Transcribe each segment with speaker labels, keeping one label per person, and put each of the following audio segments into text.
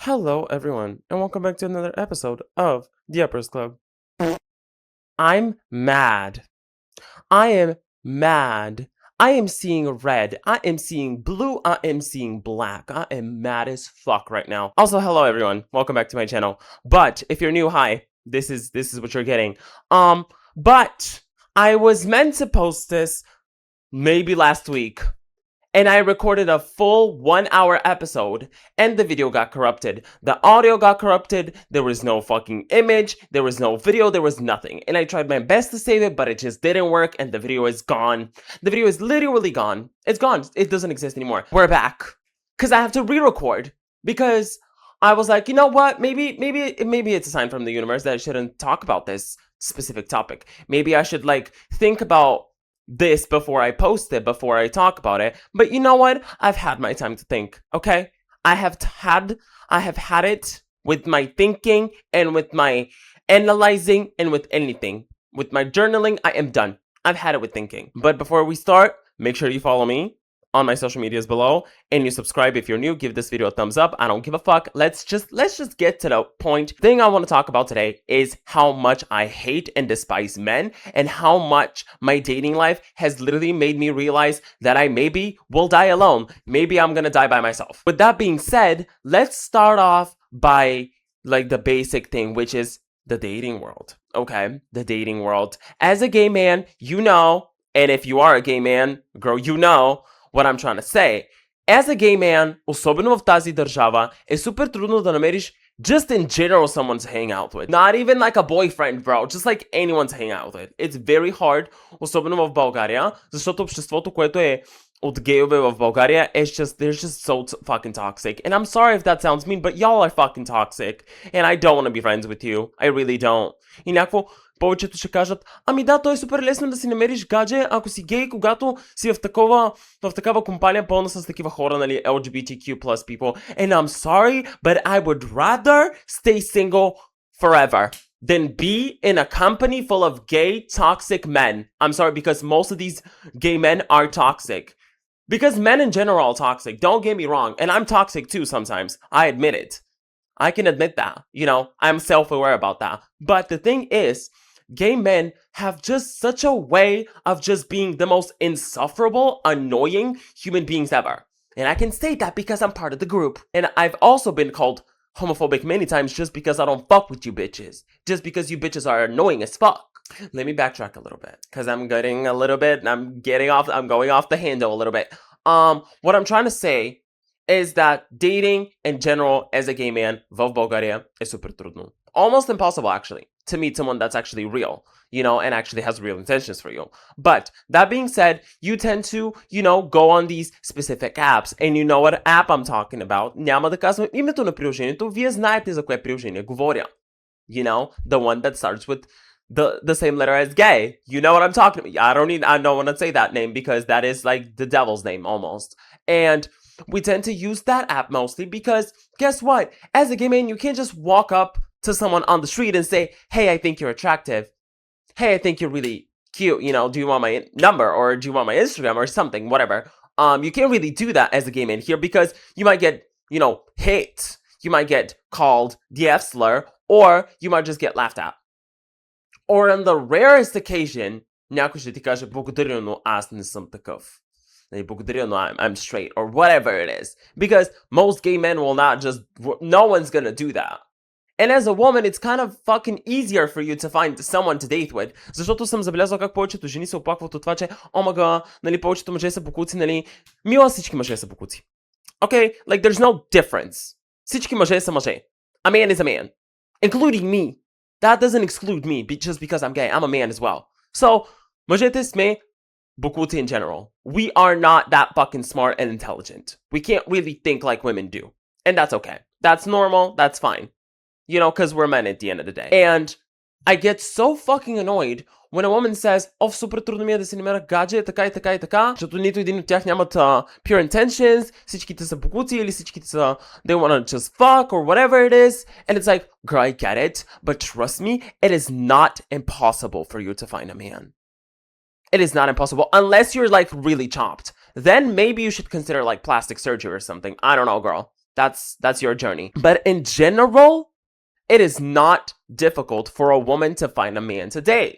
Speaker 1: Hello, everyone, and welcome back to another episode of the Yappers Club. I'm mad. I am mad. I am seeing red. I am seeing blue. I am seeing black. I am mad as fuck right now. Also, hello, everyone. Welcome back to my channel. But if you're new, hi. This is what you're getting. But I was meant to post this maybe last week. And I recorded a full 1-hour episode, and the video got corrupted. The audio got corrupted, there was no fucking image, there was no video, there was nothing. And I tried my best to save it, but it just didn't work, and the video is gone. The video is literally gone. It's gone. It doesn't exist anymore. We're back. Because I have to re-record. Because I was like, you know what? Maybe it's a sign from the universe that I shouldn't talk about this specific topic. Maybe I should, think about this before I post it, before I talk about it. But you know what? I've had my time to think, okay? I have had it with my thinking and with my analyzing and with anything. With my journaling, I am done. I've had it with thinking. But before we start, make sure you follow me on my social medias below, and you subscribe if you're new. Give this video a thumbs up. I don't give a fuck. Let's just get to the point. The thing I want to talk about today is how much I hate and despise men, and how much my dating life has literally made me realize that I maybe will die alone. Maybe I'm gonna die by myself. With that being said, let's start off by the basic thing, which is the dating world. Okay, the dating world. As a gay man, you know, and if you are a gay man, girl, you know what I'm trying to say. As a gay man, особено в тази държава, е супер трудно да намериш just in general someone to hang out with. Not even like a boyfriend, bro. Just like anyone to hang out with. It's very hard, особено в България, защото обществото, което е от гейове в България, they're just so fucking toxic. And I'm sorry if that sounds mean, but y'all are fucking toxic. And I don't want to be friends with you. I really don't. И някакво повечето ще кажат, ами да, то е супер лесно да си намериш гадже, ако си гей, когато си в такава компания пълна с такива хора, нали, LGBTQ+ people. And I'm sorry, but I would rather stay single forever than be in a company full of gay, toxic men. I'm sorry, because most of these gay men are toxic. Because men in general are toxic, don't get me wrong, and I'm toxic too sometimes, I admit it. I can admit that, I'm self-aware about that. But the thing is, gay men have just such a way of just being the most insufferable, annoying human beings ever. And I can say that because I'm part of the group. And I've also been called homophobic many times just because I don't fuck with you bitches. Just because you bitches are annoying as fuck. Let me backtrack a little bit, because I'm going off the handle a little bit. What I'm trying to say is that dating in general as a gay man в България е супер трудно. Almost impossible, actually, to meet someone that's actually real, and actually has real intentions for you. But that being said, you tend to, go on these specific apps. And you know what app I'm talking about. Няма да казвам името на приложението. Вие знаете за кое приложение говоря. The one that starts with the same letter as gay. You know what I'm talking about. I don't want to say that name because that is like the devil's name almost. And we tend to use that app mostly because guess what? As a gay man, you can't just walk up to someone on the street and say, hey, I think you're attractive. Hey, I think you're really cute. Do you want my number or do you want my Instagram or something, whatever. You can't really do that as a gay man here because you might get, hit. You might get called the F slur, or you might just get laughed at. Or on the rarest occasion, някой ще ти каже, благодаря, но аз не съм такъв. Благодаря, но I'm straight, or whatever it is. Because most gay men will not just, no one's gonna do that. And as a woman, it's kind of fucking easier for you to find someone to date with. Защото съм забелязал как повечето жени се оплакват от това, че омага, повечето мъже са бокуци, Мила, всички мъже са бокуци. Okay? There's no difference. Всички мъже са мъже. A man is a man. Including me. That doesn't exclude me just because I'm gay. I'm a man as well. So, мъжете сме бокуци in general. We are not that fucking smart and intelligent. We can't really think like women do. And that's okay. That's normal. That's fine. Because we're men at the end of the day. And I get so fucking annoyed when a woman says, супер трудно ми е да се намеря гадже, така и така и така, защото нито един от тях нямат pure intentions, всичките са бокуци или всичките са, they wanna just fuck or whatever it is. And it's like, girl, I get it, but trust me, it is not impossible for you to find a man. It is not impossible, unless you're really chopped. Then maybe you should consider plastic surgery or something. I don't know, girl. That's your journey. But in general, it is not difficult for a woman to find a man today.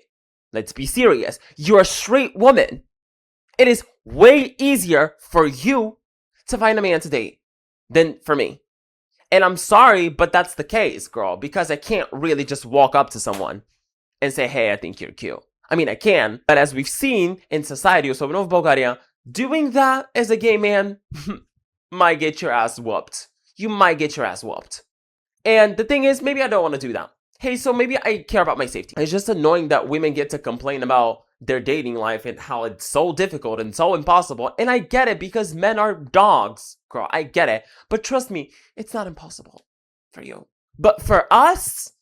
Speaker 1: Let's be serious. You're a straight woman. It is way easier for you to find a man today than for me. And I'm sorry, but that's the case, girl, because I can't really just walk up to someone and say, hey, I think you're cute. I mean, I can, but as we've seen in society, особено в Bulgaria, doing that as a gay man might get your ass whooped. You might get your ass whooped. And the thing is, maybe I don't want to do that. Hey, so maybe I care about my safety. It's just annoying that women get to complain about their dating life and how it's so difficult and so impossible. And I get it because men are dogs, girl. I get it. But trust me, it's not impossible for you. But for us,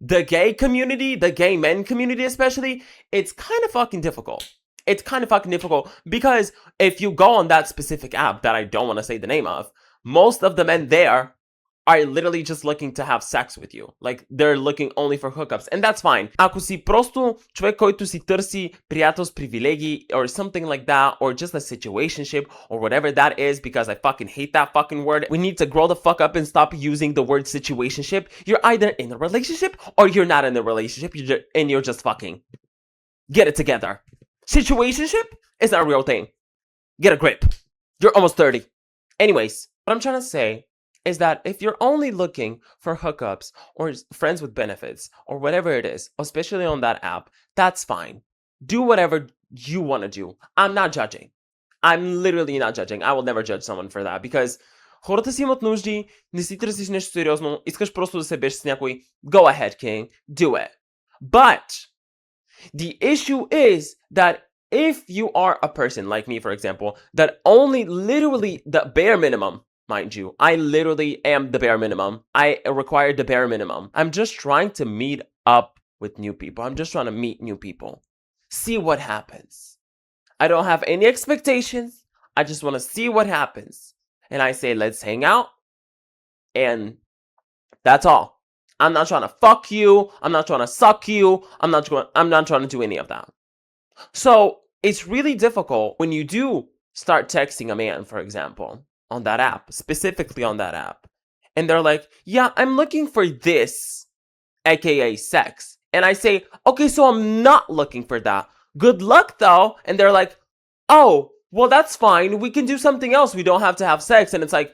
Speaker 1: the gay community, the gay men community especially, it's kind of fucking difficult. It's kind of fucking difficult because if you go on that specific app that I don't want to say the name of, most of the men there are literally just looking to have sex with you. Like, they're looking only for hookups. And that's fine. Ако си просто човек, който си търси приятел с привилегии or something like that, or just a situationship, or whatever that is, because I fucking hate that fucking word. We need to grow the fuck up and stop using the word situationship. You're either in a relationship or you're not in a relationship, and you're just fucking. Get it together. Situationship is not a real thing. Get a grip. You're almost 30. Anyways, what I'm trying to say is that if you're only looking for hookups or friends with benefits or whatever it is, especially on that app, that's fine. Do whatever you want to do. I'm not judging. I'm literally not judging. I will never judge someone for that because хората си имат нужди, не си търсиш нещо сериозно, искаш просто да се беш с някой. Go ahead, king. Do it. But the issue is that if you are a person like me, for example, that only literally the bare minimum, mind you, I literally am the bare minimum. I require the bare minimum. I'm just trying to meet up with new people. I'm just trying to meet new people. See what happens. I don't have any expectations. I just want to see what happens. And I say, let's hang out. And that's all. I'm not trying to fuck you. I'm not trying to suck you. I'm not trying to do any of that. So it's really difficult when you do start texting a man, for example, on that app, specifically on that app. And they're like, yeah, I'm looking for this, aka sex. And I say, okay, so I'm not looking for that. Good luck though. And they're like, oh, well, that's fine. We can do something else. We don't have to have sex. And it's like,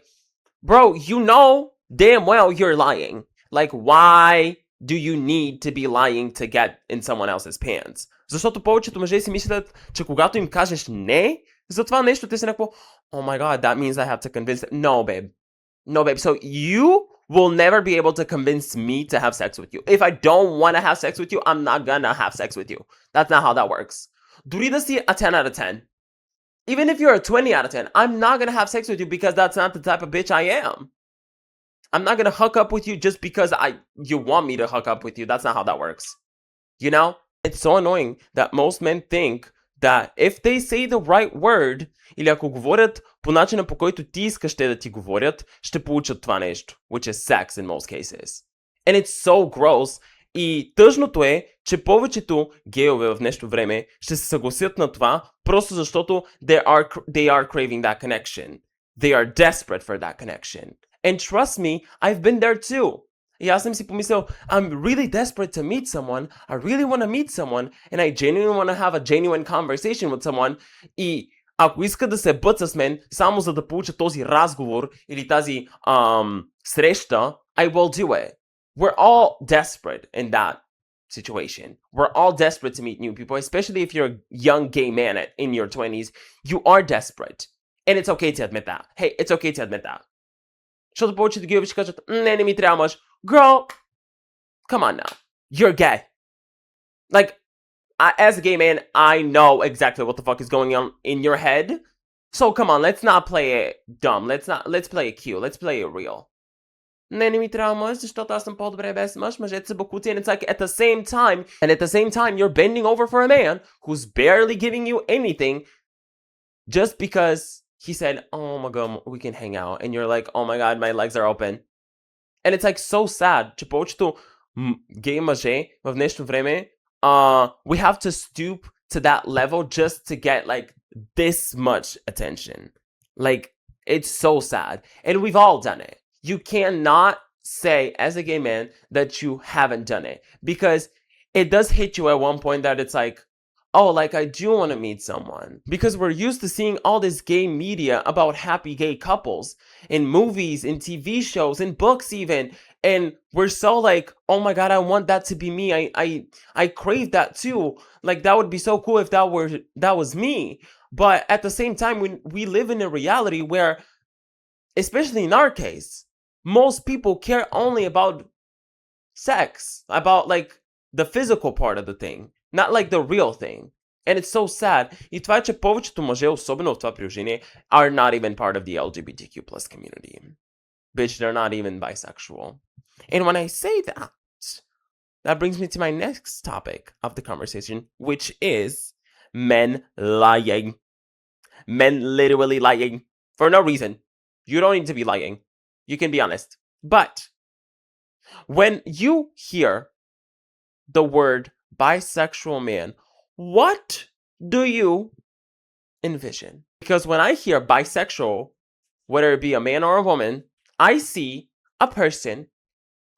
Speaker 1: bro, you know damn well you're lying. Like, why do you need to be lying to get in someone else's pants? Защото повечето мъже си мислят, че когато им кажеш не за това нещо, те са някакво, oh my god, that means I have to convince them. No, babe. No, babe. So you will never be able to convince me to have sex with you. If I don't want to have sex with you, I'm not gonna have sex with you. That's not how that works. Дори да си a 10 out of 10. Even if you're a 20 out of 10, I'm not gonna have sex with you because that's not the type of bitch I am. I'm not gonna hook up with you just because you want me to hook up with you. That's not how that works. You know? It's so annoying that most men think that if they say the right word, или ако говорят по начина по който ти искаш те да ти говорят, ще получат това нещо, which is sex in most cases. And it's so gross. И тъжното е, че повечето гейове в днешно време ще се съгласят на това, просто защото they are craving that connection. They are desperate for that connection. And trust me, I've been there too. И аз съм си помислил, I'm really desperate to meet someone, I really want to meet someone, and I genuinely want to have a genuine conversation with someone, и ако иска да се бъца с мен, само за да получа този разговор или тази среща, I will do it. We're all desperate in that situation. We're all desperate to meet new people, especially if you're a young gay man in your 20s. You are desperate. And it's okay to admit that. Hey, it's okay to admit that. Защото повечето гейове ще кажат, не ми трябва мъж. Girl, come on now. You're gay. Like, as a gay man, I know exactly what the fuck is going on in your head. So come on, let's not play it dumb. Let's play it cute. Let's play it real. Не ми трябва мъж, защото аз съм по-добре без мъж. Мъжете са бакути. And it's like at the same time, you're bending over for a man who's barely giving you anything just because he said, oh my god, we can hang out. And you're like, oh my god, my legs are open. And it's like so sad, че повечето гей мъже в днешно време, we have to stoop to that level just to get like this much attention. Like, It's so sad. And we've all done it. You cannot say as a gay man that you haven't done it, because it does hit you at one point that it's like, oh, like I do want to meet someone, because we're used to seeing all this gay media about happy gay couples in movies, in TV shows, in books even, and we're so like, oh my god, I want that to be me. I crave that too. Like that would be so cool if that was me. But at the same time, we live in a reality where, especially in our case, most people care only about sex, about like the physical part of the thing, not like the real thing. And it's so sad. И това е, че повечето мъже, особено в това приложение, are not even part of the LGBTQ plus community. Bitch, they're not even bisexual. And when I say that, that brings me to my next topic of the conversation, which is men lying. Men literally lying for no reason. You don't need to be lying. You can be honest. But when you hear the word bisexual man, what do you envision? Because when I hear bisexual, whether it be a man or a woman, I see a person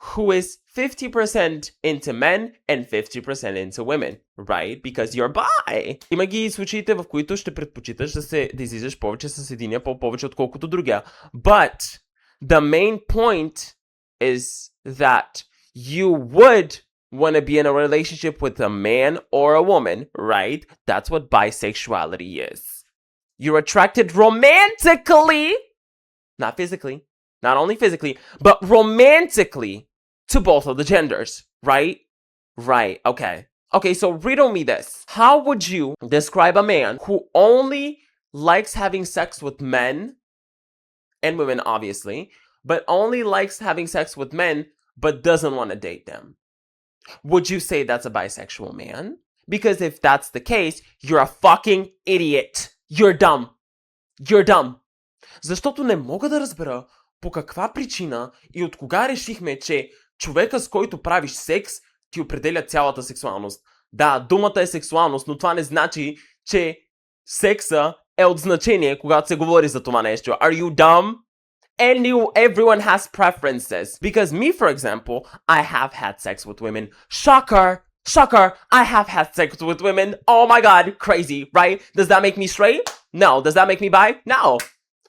Speaker 1: who is 50% into men and 50% into women, right? Because you're bi. Има ги случаите, в които ще предпочиташ да излизаш повече с единия повече отколкото другия. But the main point is that you would want to be in a relationship with a man or a woman, right? That's what bisexuality is. You're attracted romantically, not physically, not only physically, but romantically to both of the genders, right? Right, okay. Okay, so riddle me this. How would you describe a man who only likes having sex with men and women, obviously, but only likes having sex with men but doesn't want to date them? Would you say that's a bisexual man? Because if that's the case, you're a fucking idiot. You're dumb. You're dumb. Защото не мога да разбера по каква причина и от кога решихме, че човека, с който правиш секс, ти определя цялата сексуалност. Да, думата е сексуалност, но това не значи, че секса е от значение, когато се говори за това нещо. Are you dumb? And everyone has preferences. Because me, for example, I have had sex with women. Shocker! Shocker! I have had sex with women. Oh my god, crazy, right? Does that make me straight? No. Does that make me bi? No.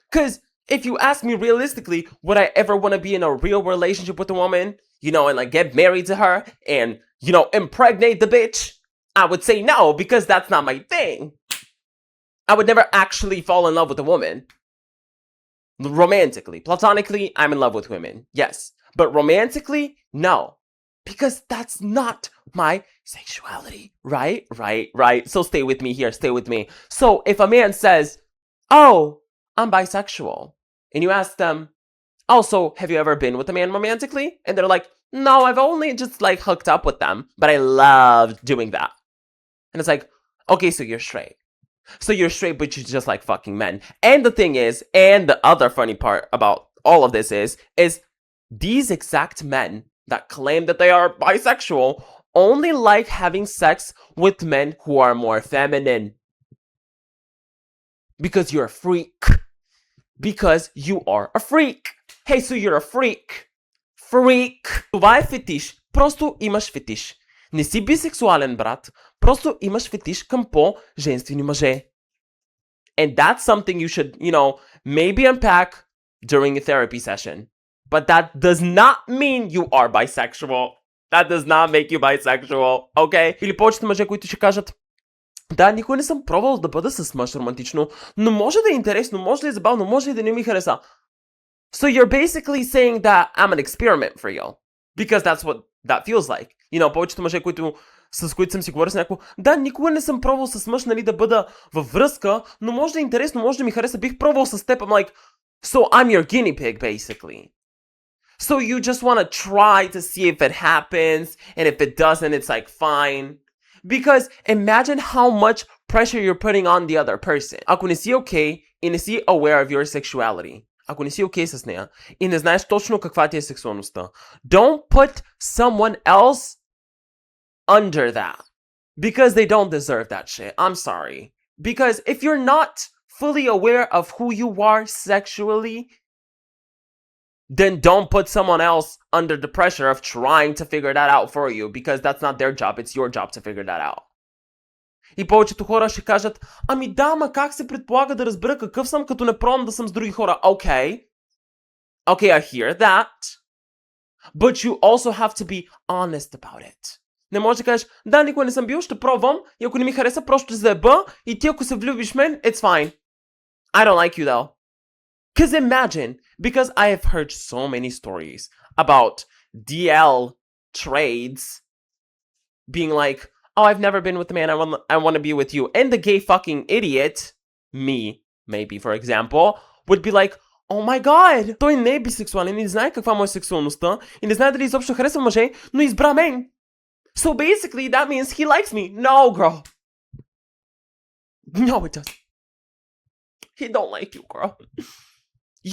Speaker 1: Because if you ask me realistically, would I ever want to be in a real relationship with a woman, you know, and like get married to her and, you know, impregnate the bitch? I would say no, because that's not my thing. I would never actually fall in love with a woman. Romantically. Platonically, I'm in love with women. Yes. But romantically, no. Because that's not my sexuality. Right? Right. So stay with me here. Stay with me. So if a man says, oh, I'm bisexual, and you ask them, oh, so have you ever been with a man romantically? And they're like, no, I've only just like hooked up with them, but I love doing that. And it's like, okay, so you're straight. So you're straight, but you just like fucking men. And the thing is, and the other funny part about all of this is these exact men that claim that they are bisexual only like having sex with men who are more feminine. Because you're a freak. Because you are a freak. Hey, so you're a freak. Freak. Това е фетиш. Просто имаш фетиш. Не си бисексуален, брат. Просто имаш фетиш към по-женствени мъже. And that's something you should, you know, maybe unpack during a therapy session. But that does not mean you are bisexual. That does not make you bisexual, okay? Или повечето мъже, които ще кажат, да, никога не съм пробвал да бъда с мъж романтично, но може да е интересно, може да е забавно, може и да не ми хареса. So you're basically saying that I'm an experiment for you. Because that's what that feels like. You know, повечето мъже, с които съм си говорил с някакво, да, никога не съм пробвал с мъж, нали, да бъда във връзка, но може да е интересно, може да ми хареса, бих пробвал с теб. I'm like, so I'm your guinea pig, basically. So you just want to try to see if it happens, and if it doesn't, it's like, fine. Because imagine how much pressure you're putting on the other person. Ако не си okay и не си aware of your sexuality, ако не си okay с нея и не знаеш точно каква ти е сексуалността, don't put someone else under that. Because they don't deserve that shit. I'm sorry. Because if you're not fully aware of who you are sexually, then don't put someone else under the pressure of trying to figure that out for you, because that's not their job, it's your job to figure that out. И повечето хора ще кажат, ами да, ма как се предполага да разбера какъв съм, като не пробвам да съм с други хора? Okay, I hear that. But you also have to be honest about it. Не можеш да кажеш, да, никога не съм бил, ще пробвам, и ако не ми хареса, просто ще заеба, и ти ако се влюбиш в мен, it's fine. I don't like you though. Because imagine, because I have heard so many stories about DL trades being like, oh, I've never been with the man, I want to be with you. And the gay fucking idiot, me, maybe for example, would be like, oh my god, той не е бисексуален и не знае каква му е сексуалността и не знае дали изобщо харесва мъже, но избра мен. So basically that means he likes me. No, girl. No, it doesn't. He don't like you, girl.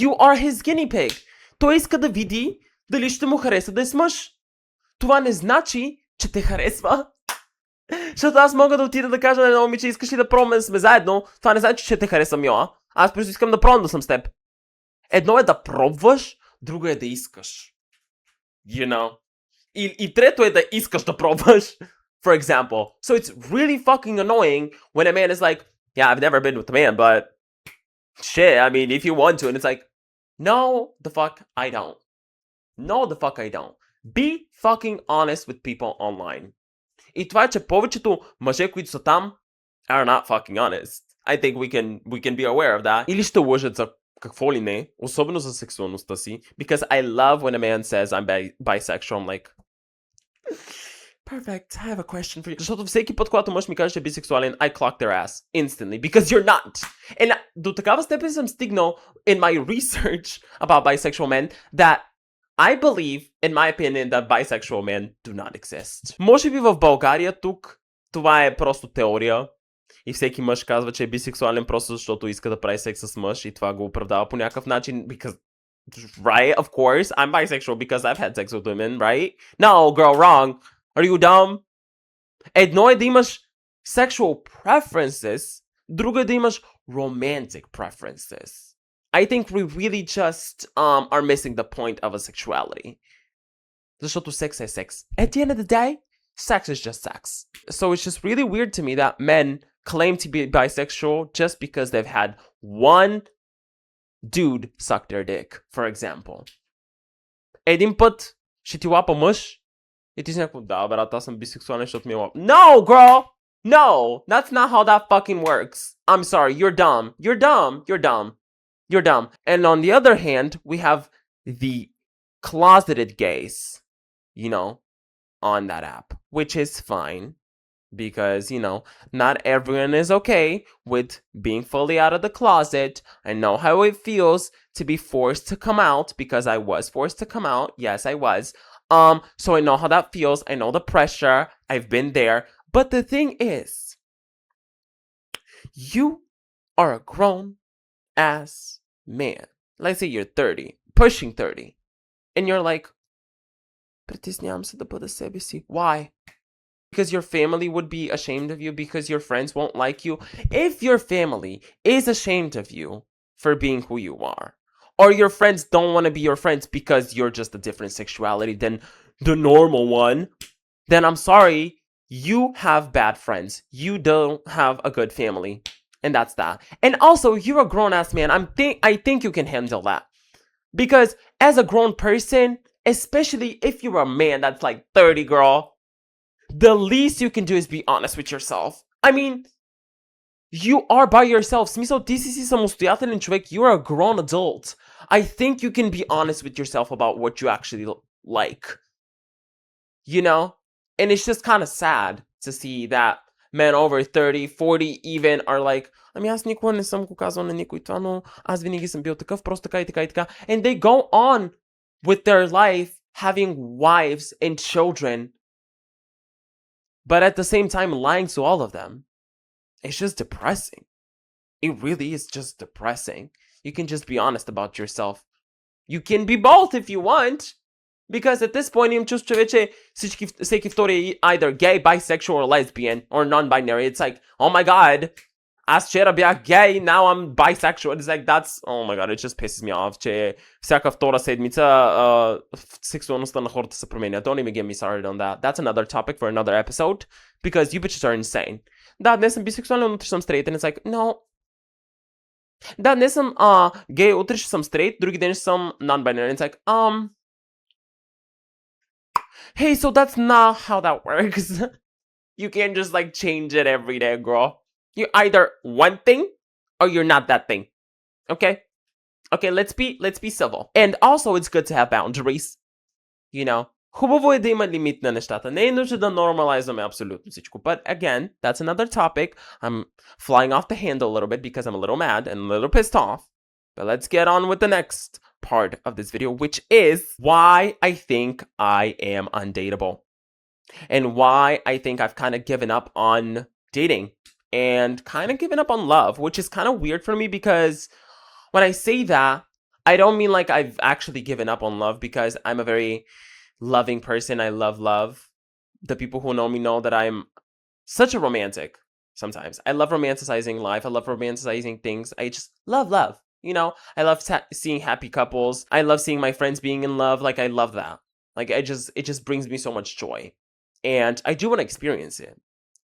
Speaker 1: You are his guinea pig. Той иска да види дали ще му хареса да е с мъж. Това не значи, че те харесва. Защото аз мога да отида да кажа на едно момиче, искаш ли да пробваме да сме заедно? Това не значи, че те харесвам Йоа. Аз просто искам да пробвам да съм с теб. Едно е да пробваш, друго е да искаш. You know? И трето е да искаш да пробваш. For example. So it's really fucking annoying when a man is like, yeah, I've never been with a man, but shit, I mean, if you want to. And it's like, no, the fuck I don't. No, the fuck I don't. Be fucking honest with people online. И това е, че повечето мъже, които са там, are not fucking honest. I think we can be aware of that. Или ще лъжат за какво ли не, особено за сексуалността си. Because I love when a man says I'm bisexual. I'm like, perfect, I have a question for you. Защото всеки път, когато мъж ми каже, че е бисексуален, I clock their ass instantly. Because you're not. And до такава степен съм стигнал in my research about bisexual men that I believe, in my opinion, that bisexual men do not exist. Може би в България тук това е просто теория и всеки мъж казва, че е бисексуален просто защото иска да прави секс с мъж и това го оправдава по някакъв начин, because, right, of course, I'm bisexual because I've had sex with women, right? No, girl, wrong. Are you dumb? Едно е да имаш sexual preferences, друго е да имаш romantic preferences. I think we really just are missing the point of a sexuality. Защото секс е секс. At the end of the day, sex is just sex. So it's just really weird to me that men claim to be bisexual just because they've had one dude suck their dick, for example. Един път ще ти лапа мъж и ти си някакво, да, брат, аз съм бисексуален, защото ми е лапа. No, girl! No! That's not how that fucking works. I'm sorry, you're dumb. You're dumb. You're dumb. You're dumb. And on the other hand, we have the closeted gays, you know, on that app, which is fine because, you know, not everyone is okay with being fully out of the closet. I know how it feels to be forced to come out because I was forced to come out. Yes, I was. So I know how that feels. I know the pressure. I've been there. But the thing is, you are a grown-ass man. Let's say you're 30, pushing 30. And you're like, притеснявам се да бъда себе си. Why? Because your family would be ashamed of you, because your friends won't like you. If your family is ashamed of you for being who you are, or your friends don't want to be your friends because you're just a different sexuality than the normal one, then I'm sorry, you have bad friends. You don't have a good family. And that's that. And also, you're a grown-ass man. I think you can handle that. Because as a grown person, especially if you're a man that's like 30, girl, the least you can do is be honest with yourself. I mean, you are by yourself. Смисъл, ти си самостоятелен човек. You're a grown adult. I think you can be honest with yourself about what you actually like. You know? And it's just kind of sad to see that men over 30, 40 even are like, ами аз никога не съм го казал на никой това, но аз винаги съм бил такъв, просто така и така и така. And they go on with their life having wives and children, but at the same time lying to all of them. It's just depressing. It really is just depressing. You can just be honest about yourself. You can be both if you want. Because at this point, имам чувство, че вече всеки втори е either gay, bisexual, or lesbian, or non-binary. It's like, oh my god, Аз вчера бях gay, now I'm bisexual. It's like, that's, oh my god, it just pisses me off, че всяка втора седмица сексуалността на хората се променя. Don't even get me started on that. That's another topic for another episode, because you bitches are insane. Да, днес съм бисексуален, утре съм straight, and it's like, no. Да, днес съм гей, утре ще съм straight, други ден ще съм non-binary, and it's like, hey, so that's not how that works. You can't just like change it every day, girl. You're either one thing or you're not that thing. Okay? Okay, let's be civil. And also it's good to have boundaries. You know? Хубаво е да има лимит на нещата. Не е нужда да нормализаме абсолютно всичко. But again, that's another topic. I'm flying off the handle a little bit because I'm a little mad and a little pissed off. But let's get on with the next part of this video, which is why I think I am undateable. And why I think I've kind of given up on dating and kind of given up on love, which is kind of weird for me, because when I say that, I don't mean like I've actually given up on love, because I'm a very loving person. I love love. The people who know me know that I'm such a romantic sometimes. I love romanticizing life. I love romanticizing things. I just love love. You know, I love seeing happy couples. I love seeing my friends being in love. Like, I love that. Like, it just brings me so much joy. And I do want to experience it.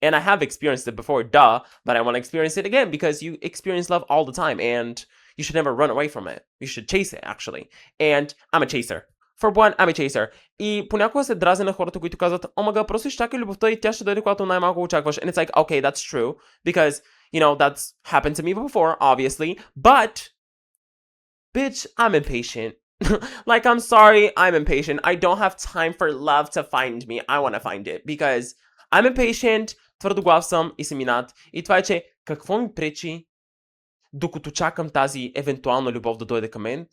Speaker 1: And I have experienced it before, duh, but I want to experience it again, because you experience love all the time, and you should never run away from it. You should chase it, actually. And I'm a chaser. For one, I'm a chaser. И понякога се дразня на хората, които казват, омага, просто изчакай любовта и тя ще дойде, когато най-малко очакваш. And it's like, okay, that's true, because, you know, that's happened to me before, obviously, but, bitch, I'm impatient. Like, I'm sorry, I'm impatient. I don't have time for love to find me. I want to find it, because I'm impatient, твърдоглав съм и семинат. И това е, че какво ми пречи, докато чакам тази евентуална любов да дойде към мен,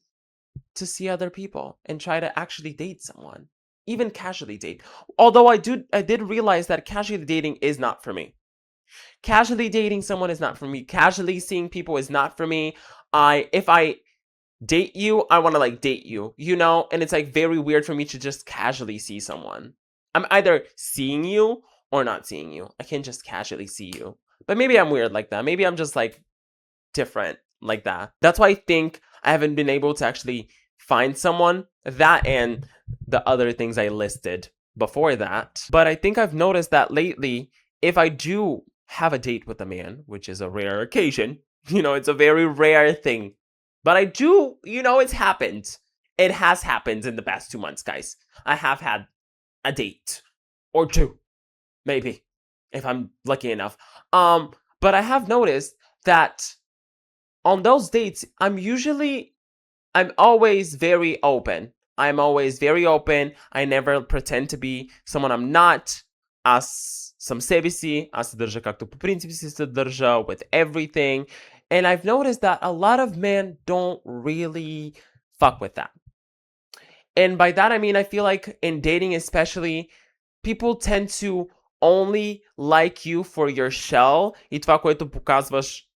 Speaker 1: to see other people and try to actually date someone, even casually date. Although I did realize that casually dating is not for me. Casually dating someone is not for me. Casually seeing people is not for me. If I date you, I want to like date you, you know? And it's like very weird for me to just casually see someone. I'm either seeing you or not seeing you. I can't just casually see you. But maybe I'm weird like that. Maybe I'm just like different like that. That's why I think I haven't been able to actually find someone, that and the other things I listed before that. But I think I've noticed that lately, if I do have a date with a man, which is a rare occasion, you know, it's a very rare thing. But I do, you know, it's happened. It has happened in the past 2 months, guys. I have had a date or two, maybe, if I'm lucky enough. But I have noticed that on those dates, I'm always very open. I'm always very open. I never pretend to be someone I'm not. Аз съм себе си, аз се държа както по принцип си се държа, with everything. And I've noticed that a lot of men don't really fuck with that. And by that I mean, I feel like in dating especially, people tend to only like you for your shell и това, което показваш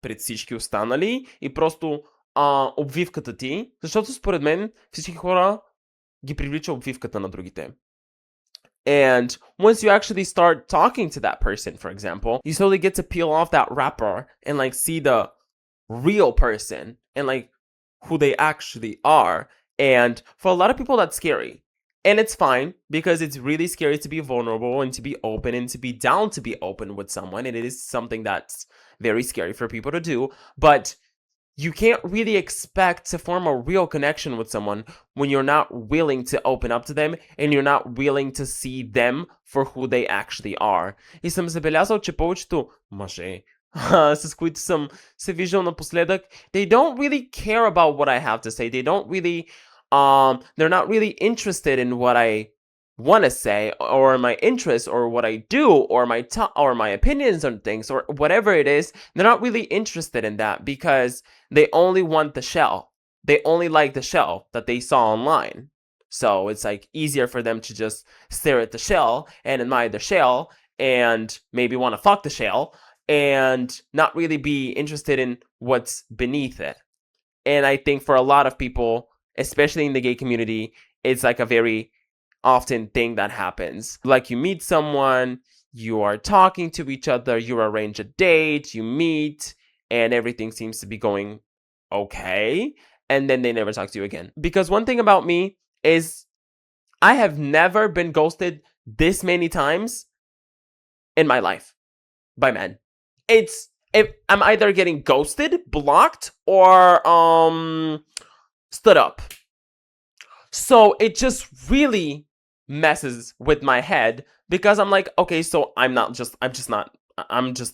Speaker 1: пред всички останали, и просто обвивката ти, защото според мен всички хора ги привлича обвивката на другите. And once you actually start talking to that person, for example, you slowly get to peel off that wrapper and like see the real person and like who they actually are. And for a lot of people, that's scary. And it's fine, because it's really scary to be vulnerable and to be open and to be down to be open with someone. And it is something that's very scary for people to do. But you can't really expect to form a real connection with someone when you're not willing to open up to them and you're not willing to see them for who they actually are. И съм забелязал, че повечето мъже, с които съм се виждал напоследък, they don't really care about what I have to say. They don't really, they're not really interested in what I want to say, or my interests, or what I do, or my opinions on things, or whatever it is. They're not really interested in that, because they only want the shell. They only like the shell that they saw online. So it's like easier for them to just stare at the shell and admire the shell and maybe want to fuck the shell and not really be interested in what's beneath it. And I think for a lot of people, especially in the gay community, it's like a very often thing that happens. Like, you meet someone, you are talking to each other, you arrange a date, you meet, and everything seems to be going okay, and then they never talk to you again. Because one thing about me is I have never been ghosted this many times in my life by men. It's if I'm either getting ghosted, blocked, or stood up. So it just really messes with my head because I'm like, okay, so I'm just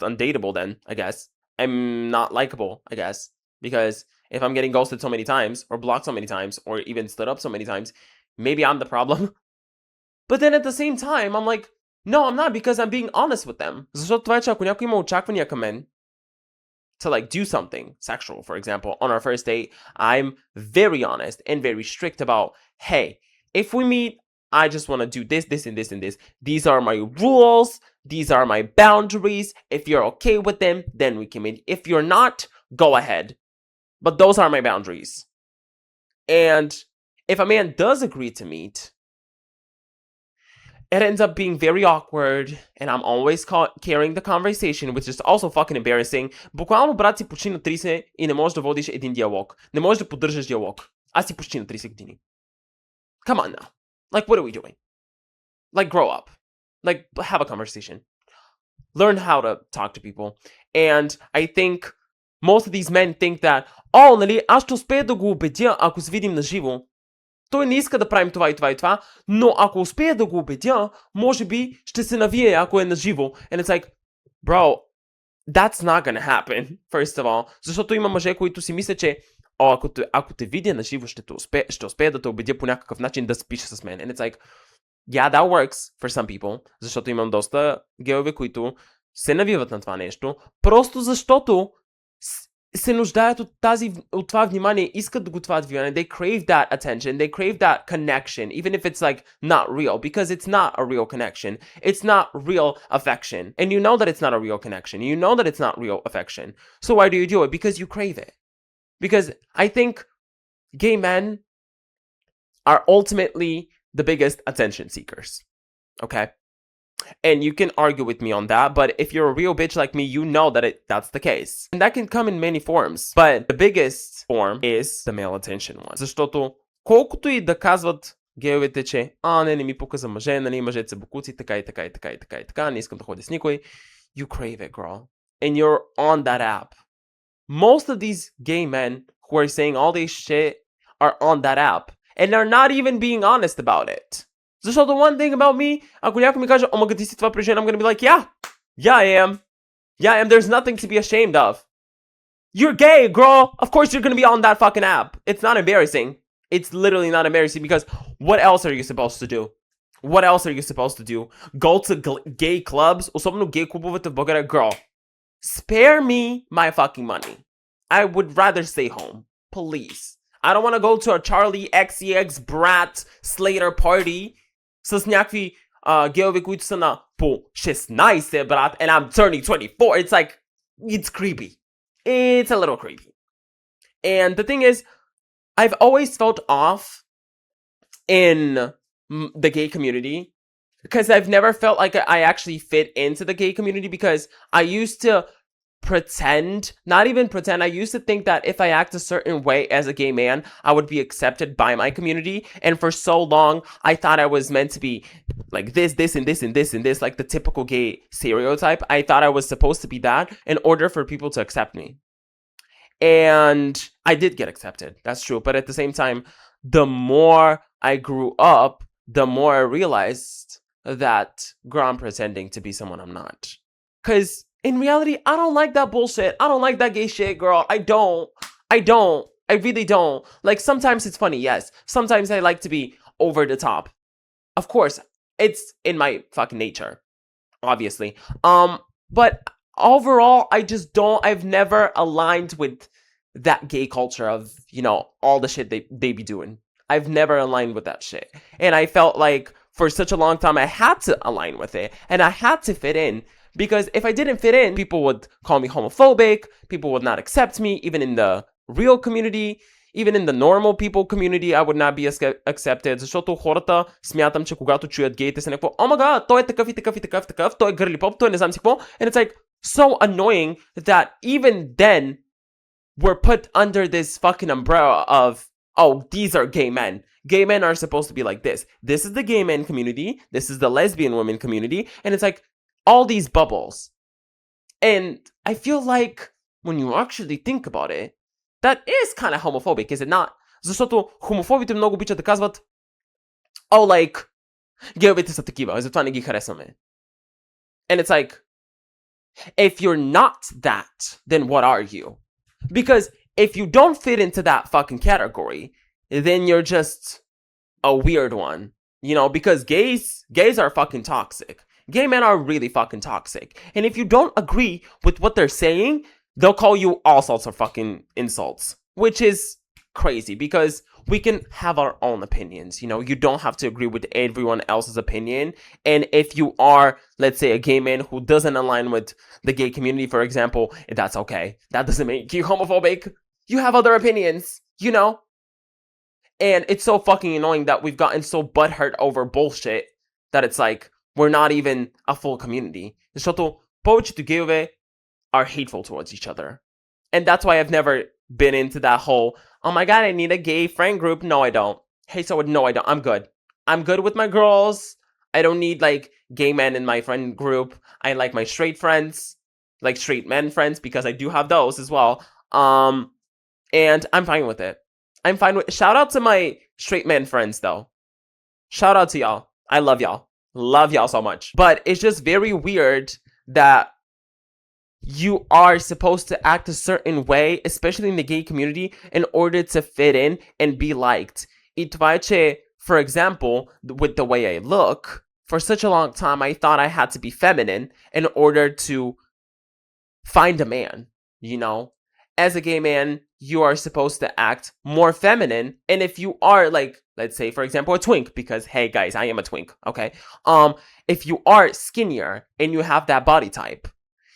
Speaker 1: undateable then, I guess. I'm not likable, I guess. Because if I'm getting ghosted so many times, or blocked so many times, or even stood up so many times, maybe I'm the problem. But then at the same time, I'm like, no, I'm not, because I'm being honest with them. Защото това е, че ако някой има очаквания към мен to like do something sexual, for example, on our first date, I'm very honest and very strict about, hey, if we meet, I just want to do this, this, and this, and this. These are my rules. These are my boundaries. If you're okay with them, then we can meet. If you're not, go ahead. But those are my boundaries. And if a man does agree to meet, it ends up being very awkward, and I'm always carrying the conversation, which is also fucking embarrassing. Буквално, брат, си почти на 30 и не можеш да водиш един диалог. Не можеш да поддържаш диалог. Аз си почти на 30 години. Come on now. Like, what are we doing? Like, grow up. Like, have a conversation. Learn how to talk to people. And I think most of these men think that, oh, нали, аз ще успея да го убедя, ако се видим на живо. Той не иска да правим това и това и това, но ако успея да го убедя, може би ще се навие, ако е наживо. And it's like, bro, that's not gonna happen, first of all. Защото има мъже, които си мислят, че ако те видя наживо, ще успея да те убедя по някакъв начин да спиш с мен. And it's like, yeah, that works for some people. Защото имам доста геове, които се навиват на това нещо, просто защото се нуждаят от това внимание, искат да го това внимание. They crave that attention, they crave that connection, even if it's like not real, because it's not a real connection. It's not real affection. And you know that it's not a real connection. You know that it's not real affection. So why do you do it? Because you crave it. Because I think gay men are ultimately the biggest attention seekers. Okay? And you can argue with me on that, but if you're a real bitch like me, you know that that's the case. And that can come in many forms. But the biggest form is the male attention one. Защото колкото и да казват геовете, че не ми пука за мъже, нали, мъжете са бокуци, така и така и така и така и така, не искам да ходя с никой. You crave it, girl. And you're on that app. Most of these gay men who are saying all this shit are on that app. And they're not even being honest about it. Защото one thing about me, ако някой ми каже, мага ти си това при жена, I'm gonna be like, yeah, I am. Yeah, I am. There's nothing to be ashamed of. You're gay, girl. Of course you're gonna be on that fucking app. It's not embarrassing. It's literally not embarrassing, because what else are you supposed to do? What else are you supposed to do? Go to gay clubs? Особено гей клубовете в България, girl. Spare me my fucking money. I would rather stay home. Please. I don't want to go to a Charlie XCX Brat Slater party с някакви геове, които са на по 16, брат, and I'm turning 24. It's like, it's creepy. It's a little creepy. And the thing is, I've always felt off in the gay community because I've never felt like I actually fit into the gay community, because I used to not even pretend, I used to think that if I act a certain way as a gay man, I would be accepted by my community. And for so long, I thought I was meant to be like this, and this, and this, and this, like the typical gay stereotype. I thought I was supposed to be that in order for people to accept me. And I did get accepted, that's true. But at the same time, the more I grew up, the more I realized that, girl, I'm pretending to be someone I'm not. Because in reality, I don't like that bullshit. I don't like that gay shit, girl. I don't. I really don't. Like, sometimes it's funny, yes. Sometimes I like to be over the top. Of course, it's in my fucking nature, obviously. But overall, I've never aligned with that gay culture of, all the shit they be doing. I've never aligned with that shit. And I felt like for such a long time, I had to align with it. And I had to fit in. Because if I didn't fit in, people would call me homophobic, people would not accept me, even in the real community, Even in the normal people community, I would not be accepted, защото хората смятам, че когато чуят гейите са някакво, oh my god, той е такъв и такъв и такъв, такъв, той е гърли поп, той не знам си какво, and it's like so annoying that even then we're put under this fucking umbrella of, oh, these are gay men. Gay men are supposed to be like this. This is the gay men community, this is the lesbian women community, and it's like all these bubbles. And I feel like when you actually think about it, that is kind of homophobic, is it not? Защото хомофобите много обичат да казват, oh, like, геовете са такива, затова не ги харесваме. And it's like, if you're not that, then what are you? Because if you don't fit into that fucking category, then you're just a weird one. You know, because gays are fucking toxic. Gay men are really fucking toxic. And if you don't agree with what they're saying, they'll call you all sorts of fucking insults, which is crazy because we can have our own opinions. You know, you don't have to agree with everyone else's opinion. And if you are, let's say, a gay man who doesn't align with the gay community, for example, that's okay. That doesn't make you homophobic. You have other opinions, you know? And it's so fucking annoying that we've gotten so butthurt over bullshit that it's like, we're not even a full community. Защото повечето гейове are hateful towards each other. And that's why I've never been into that whole, oh my god, I need a gay friend group. No, I don't. Hey, so no, I don't. I'm good. I'm good with my girls. I don't need like gay men in my friend group. I like my straight friends, like straight men friends, because I do have those as well. And I'm fine with it. I'm fine with, shout out to my straight men friends though. Shout out to y'all. I love y'all. Love y'all so much. But it's just very weird that you are supposed to act a certain way, especially in the gay community, in order to fit in and be liked. И това е, че, for example, with the way I look, for such a long time, I thought I had to be feminine in order to find a man, you know? As a gay man, you are supposed to act more feminine. And if you are like, let's say, for example, a twink, because hey guys, I am a twink, okay? If you are skinnier and you have that body type,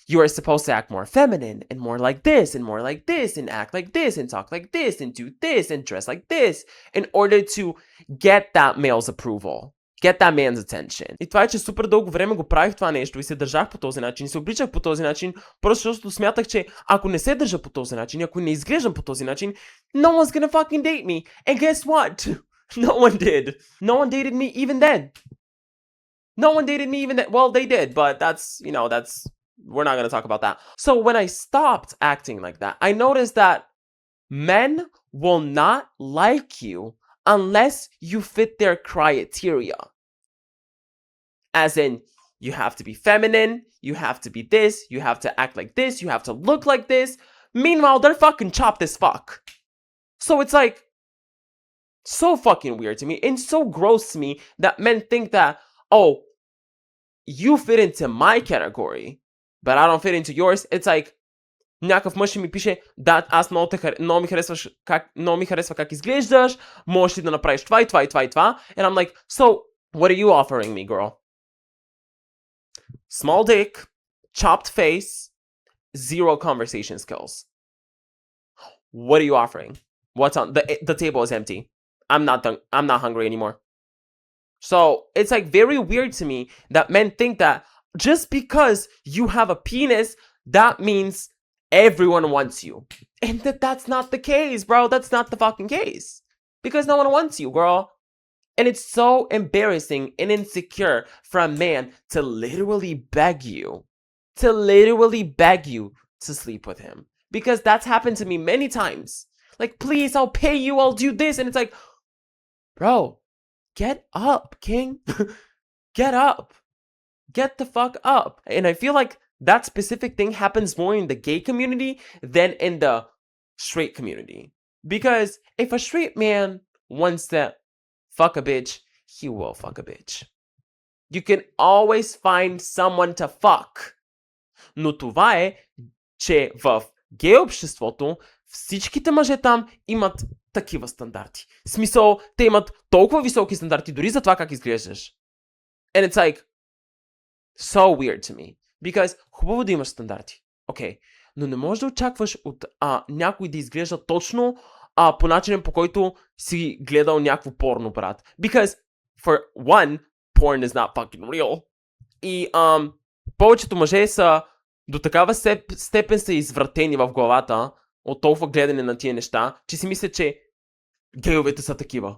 Speaker 1: you are supposed to act more feminine and more like this and more like this and act like this and talk like this and do this and dress like this in order to get that male's approval. Get that man's attention. И това е, че супер дълго време го правих това нещо и се държах по този начин, се обличах по този начин, просто защото смятах, че ако не се държа по този начин, ако не изглеждам по този начин, no one's gonna fucking date me. And guess what? No one did. No one dated me even then. No one dated me even then. Well, they did, but that's, you know, that's, we're not gonna talk about that. So when I stopped acting like that, I noticed that men will not like you unless you fit their criteria. As in, you have to be feminine, you have to be this, you have to act like this, you have to look like this. Meanwhile, they're fucking chopped as fuck. So it's like, so fucking weird to me and so gross to me that men think that, oh, you fit into my category, but I don't fit into yours. It's like, някакъв мъж ми пише, да, аз много ми харесва как изглеждаш, можеш ли да направиш това и това и това и това. And I'm like, so, what are you offering me, girl? Small dick, chopped face, zero conversation skills. What are you offering? What's on the table is empty. I'm not hungry anymore. So it's like very weird to me that men think that just because you have a penis, that means everyone wants you. And that's not the case, bro. That's not the fucking case. Because no one wants you, girl. And it's so embarrassing and insecure for a man to literally beg you to sleep with him. Because that's happened to me many times. Like, please, I'll pay you, I'll do this. And it's like, bro, get up, king. Get up. Get the fuck up. And I feel like that specific thing happens more in the gay community than in the straight community. Because if a straight man wants to fuck a bitch, he will fuck a bitch. You can always find someone to fuck. Но това е, че в гей обществото всичките мъже там имат такива стандарти. В смисъл, те имат толкова високи стандарти дори за това как изглеждаш. And it's like so weird to me. Because хубаво да имаш стандарти. Окей. Но не можеш да очакваш от някой да изглежда точно по начинен по който си гледал някакво порно, брат. Because, for one, porn is not fucking real. И повечето мъже са до такава степен са извратени в главата от толкова гледане на тия неща, че си мислят, че гейовете са такива.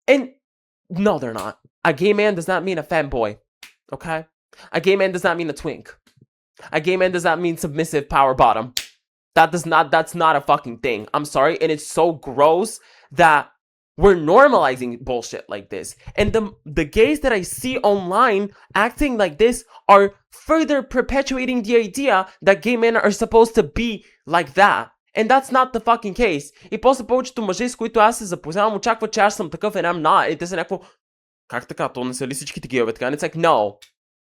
Speaker 1: And no, they're not. A gay man does not mean a fanboy. Okay? A gay man does not mean a twink. A gay man does not mean submissive power bottom. That's not a fucking thing. I'm sorry. And it's so gross that we're normalizing bullshit like this. And the gays that I see online acting like this are further perpetuating the idea that gay men are supposed to be like that. And that's not the fucking case. И после повечето мъже, с които аз се запознавам, очакват, че аз съм такъв and I'm not. И те са някакво, как така, то не са ли всичките гейове така? And it's like, no.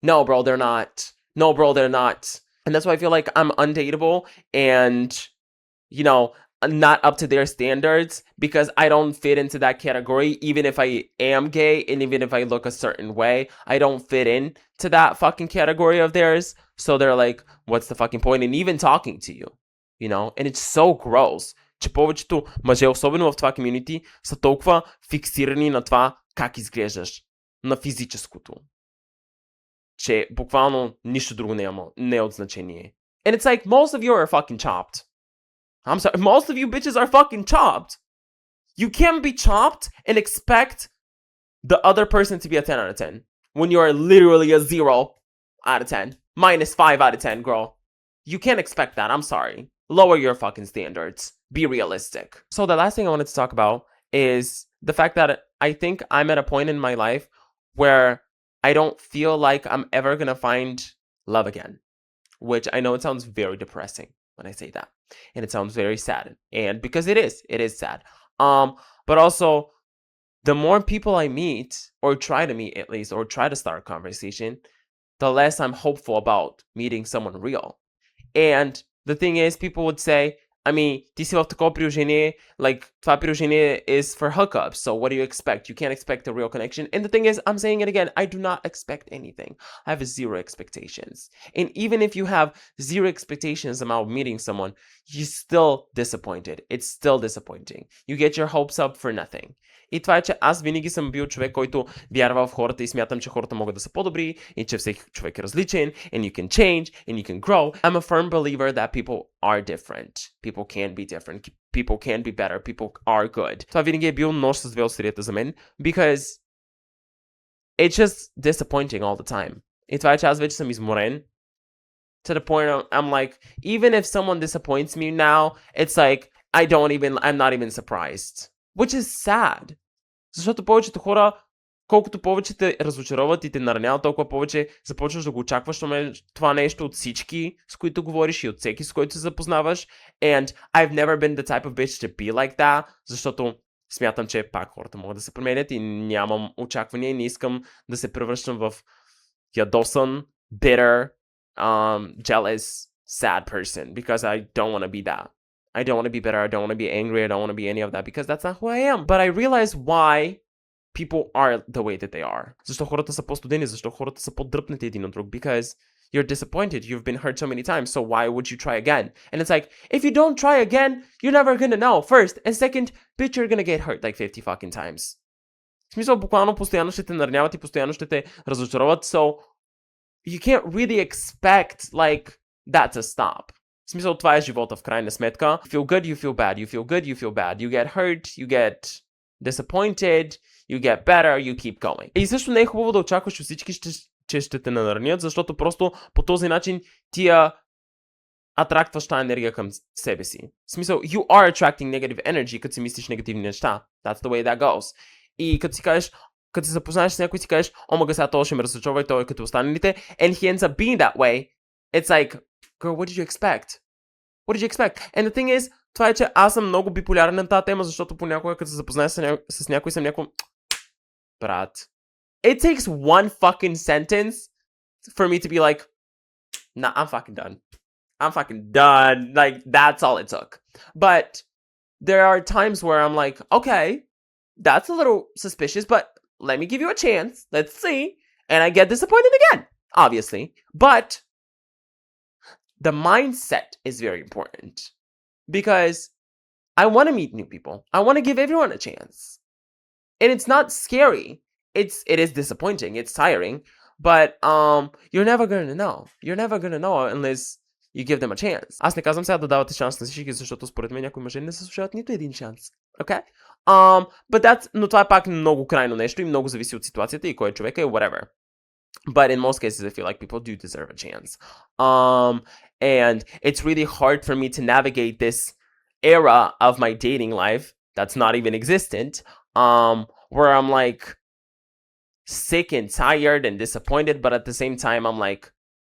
Speaker 1: No, bro, they're not. No, bro, they're not. And that's why I feel like I'm undateable and, you know, not up to their standards because I don't fit into that category. Even if I am gay and even if I look a certain way, I don't fit in to that fucking category of theirs. So they're like, what's the fucking point in even talking to you? You know? And it's so gross. Че повечето мъже, особено в това community, са толкова фиксирани на това как изглеждаш. На физическото. Че буквално нищо друго не е от значение. And it's like, most of you are fucking chopped. I'm sorry, most of you bitches are fucking chopped. You can't be chopped and expect the other person to be a 10 out of 10. When you are literally a 0 out of 10. Minus 5 out of 10, girl. You can't expect that, I'm sorry. Lower your fucking standards. Be realistic. So the last thing I wanted to talk about is the fact that I think I'm at a point in my life where I don't feel like I'm ever gonna find love again. Which I know it sounds very depressing when I say that. And it sounds very sad. And because it is sad. But also, the more people I meet, or try to meet at least, or try to start a conversation, the less I'm hopeful about meeting someone real. And the thing is, people would say, ти си в такова приложение, like, това приложение is for hookups, so what do you expect? You can't expect a real connection. And the thing is, I'm saying it again, I do not expect anything. I have zero expectations. And even if you have zero expectations about meeting someone, you're still disappointed. It's still disappointing. You get your hopes up for nothing. И това е, че аз винаги съм бил човек, който вярва в хората и смятам, че хората могат да са по-добри и че всеки човек е различен and you can change and you can grow. I'm a firm believer that people are different. People can be different. People can be better. People are good. Това винаги е бил нож с две острията за мен because it's just disappointing all the time. И това е, че аз вече съм изморен to the point I'm like, even if someone disappoints me now, it's like, I'm not even surprised. Which is sad. Защото повечето хора, колкото повече те разочароват и те нараняват, толкова повече започваш да го очакваш това нещо от всички, с които говориш и от всеки, с който се запознаваш. And I've never been the type of bitch to be like that, защото смятам, че пак хората могат да се променят и нямам очаквания и не искам да се превръщам в ядосан, bitter, jealous, sad person, because I don't want to be that. I don't want to be bitter, I don't want to be angry, I don't want to be any of that, because that's not who I am. But I realize why people are the way that they are. Защо хората са по-студени, защо хората са по-дръпнати един от друг, because you're disappointed, you've been hurt so many times, so why would you try again? And it's like, if you don't try again, you're never gonna know, first, and second, bitch, you're gonna get hurt like 50 fucking times. В смисъл, буквално постоянно ще те нараняват и постоянно ще те разочароват, so you can't really expect, like, that to stop. В смисъл, това е живота в крайна сметка. You feel good, you feel bad. You feel good, you feel bad. You get hurt, you get disappointed, you get better, you keep going. И също не е хубаво да очакваш от всички, че ще те наранят, защото просто по този начин ти атрактваш тази енергия към себе си. В смисъл, you are attracting negative energy, като си мислиш негативни неща. That's the way that goes. И като си кажеш, като се запознаеш с някой, си кажеш, мага сега това ще ме разочарова и той е като останалите, and he ends up being that way, it's like, girl, what did you expect? What did you expect? And the thing is, това е, че аз съм много биполярен на тази тема, защото понякога, като се запозная с някой, съм някой, брат. It takes one fucking sentence for me to be like, nah, I'm fucking done. I'm fucking done. Like, that's all it took. But there are times where I'm like, okay, that's a little suspicious, but let me give you a chance. Let's see. And I get disappointed again, obviously. But the mindset is very important because I want to meet new people. I want to give everyone a chance. And it's not scary. It is disappointing. It's tiring. But you're never gonna know. You're never gonna know unless you give them a chance. Аз не казвам сега да давате шанс на всички, защото според мен някои мъже не се слушат нито един шанс. Okay? Но това е пак много крайно нещо и много зависи от ситуацията и кой е човека и whatever. But in most cases, I feel like people do deserve a chance. And it's really hard for me to navigate this era of my dating life that's not even existent, where I'm like sick and tired and disappointed, but at the same time, I'm like,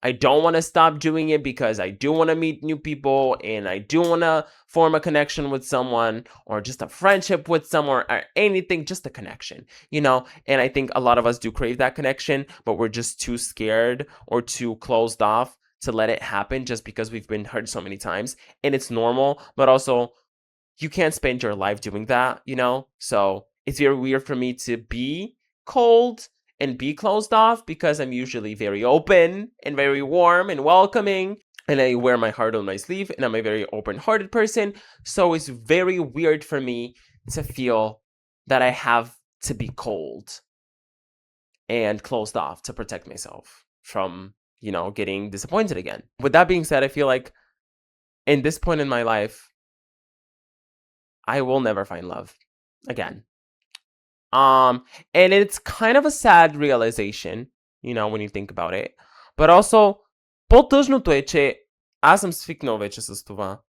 Speaker 1: I don't want to stop doing it because I do want to meet new people and I do want to form a connection with someone or just a friendship with someone or anything, just a connection, you know? And I think a lot of us do crave that connection, but we're just too scared or too closed off to let it happen just because we've been hurt so many times. And it's normal, but also you can't spend your life doing that, you know? So it's very weird for me to be cold and be closed off because I'm usually very open and very warm and welcoming, and I wear my heart on my sleeve and I'm a very open-hearted person. So it's very weird for me to feel that I have to be cold and closed off to protect myself from, you know, getting disappointed again. With that being said, I feel like in this point in my life, I will never find love again. And it's kind of a sad realization, you know, when you think about it. But also, по-тъжното е, че аз съм свикнал вече с това.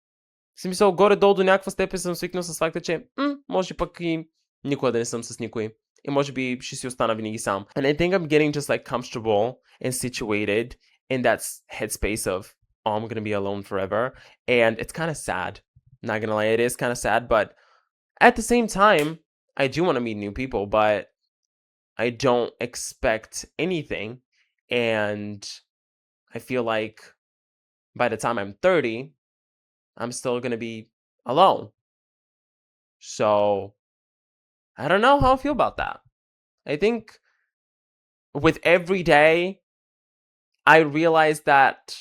Speaker 1: В смисъл, горе-долу до някаква степен съм свикнал с факта, че може пък и никога да не съм с никой. И може би ще си остана винаги сам. And I think I'm getting just like comfortable and situated in that headspace of, oh, I'm gonna be alone forever. And it's kind of sad. Not gonna lie, it is kind of sad, but at the same time, I do want to meet new people, but I don't expect anything. And I feel like by the time I'm 30, I'm still going to be alone. So I don't know how I feel about that. I think with every day, I realize that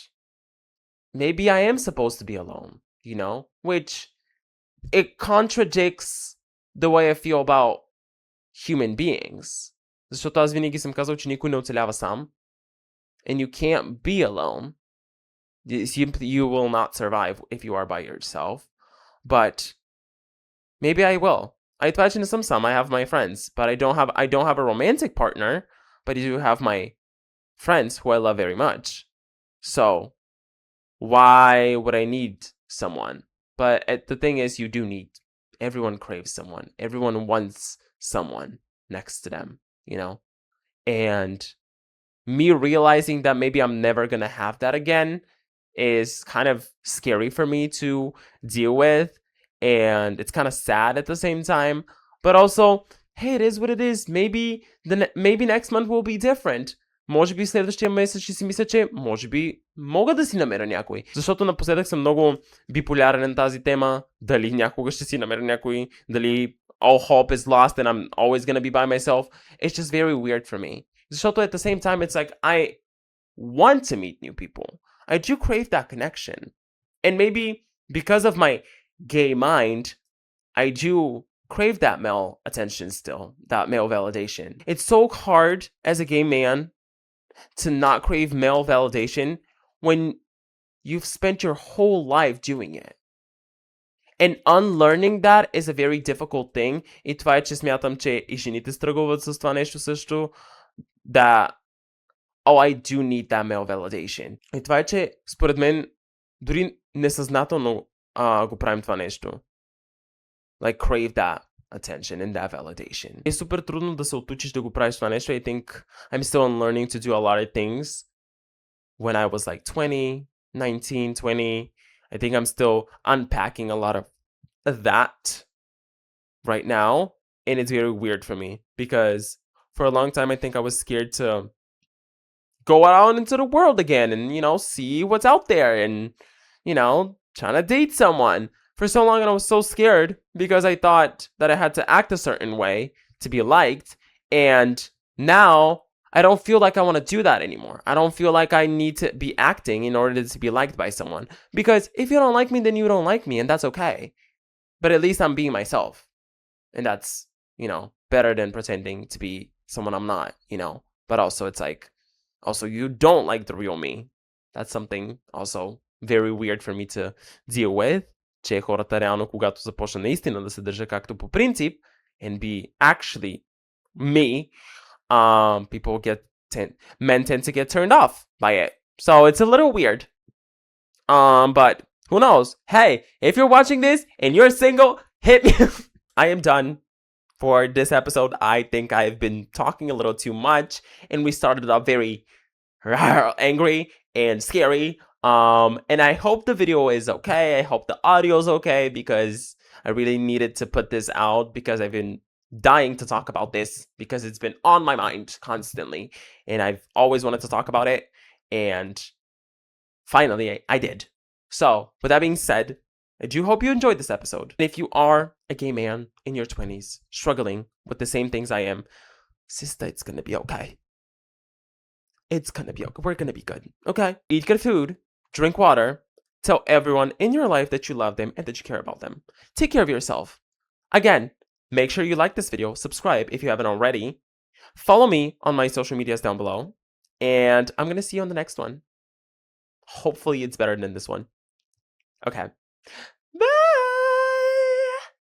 Speaker 1: maybe I am supposed to be alone, you know, which it contradicts the way I feel about human beings. Защото аз винаги съм казал, че никой не оцелява сам. And you can't be alone. You will not survive if you are by yourself. But maybe I will. I това, че не съм сам. I have my friends. But I don't have a romantic partner. But I do have my friends who I love very much. So why would I need someone? But the thing is, you do need. Everyone craves someone. Everyone wants someone next to them, you know? And me realizing that maybe I'm never going to have that again is kind of scary for me to deal with. And it's kind of sad at the same time. But also, hey, it is what it is. Maybe next month will be different. Може би следващия месец ще си мисля, че може би мога да си намеря някой. Защото напоследък съм много биполярен на тази тема. Дали някога ще си намеря някой. Дали all hope is lost and I'm always gonna be by myself. It's just very weird for me. Защото at the same time, it's like I want to meet new people. I do crave that connection. And maybe because of my gay mind, I do crave that male attention still. That male validation. It's so hard as a gay man to not crave male validation when you've spent your whole life doing it. And unlearning that is a very difficult thing. И това е, че смятам, че и жените страгуват с това нещо също. That, oh, I do need that male validation. И това е, че според мен дори несъзнателно го правим това нещо. Like crave that attention and that validation. Е супер трудно да се отучиш да го правиш това нещо. I think I'm still learning to do a lot of things. When I was like 20, 19, 20, I think I'm still unpacking a lot of that right now. And it's very weird for me because for a long time, I think I was scared to go out into the world again and, you know, see what's out there and, you know, trying to date someone. For so long, I was so scared because I thought that I had to act a certain way to be liked. And now I don't feel like I want to do that anymore. I don't feel like I need to be acting in order to be liked by someone. Because if you don't like me, then you don't like me, and that's okay. But at least I'm being myself. And that's, better than pretending to be someone I'm not. But also it's like, also you don't like the real me. That's something also very weird for me to deal with, че хората реално, когато започна наистина да се държа както по принцип and be actually me, men tend to get turned off by it. So it's a little weird. But who knows? Hey, if you're watching this and you're single, hit me. I am done for this episode. I think I've been talking a little too much, and we started off very angry and scary. And I hope the video is okay. I hope the audio is okay, because I really needed to put this out, because I've been dying to talk about this, because it's been on my mind constantly, and I've always wanted to talk about it, and finally I did. So with that being said, I do hope you enjoyed this episode. If you are a gay man in your 20s struggling with the same things I am, sister, it's gonna be okay. It's gonna be okay. We're gonna be good. Okay? Eat good food, drink water, tell everyone in your life that you love them and that you care about them. Take care of yourself. Again, make sure you like this video, subscribe if you haven't already. Follow me on my social medias down below. And I'm gonna see you on the next one. Hopefully it's better than this one. Okay. Bye!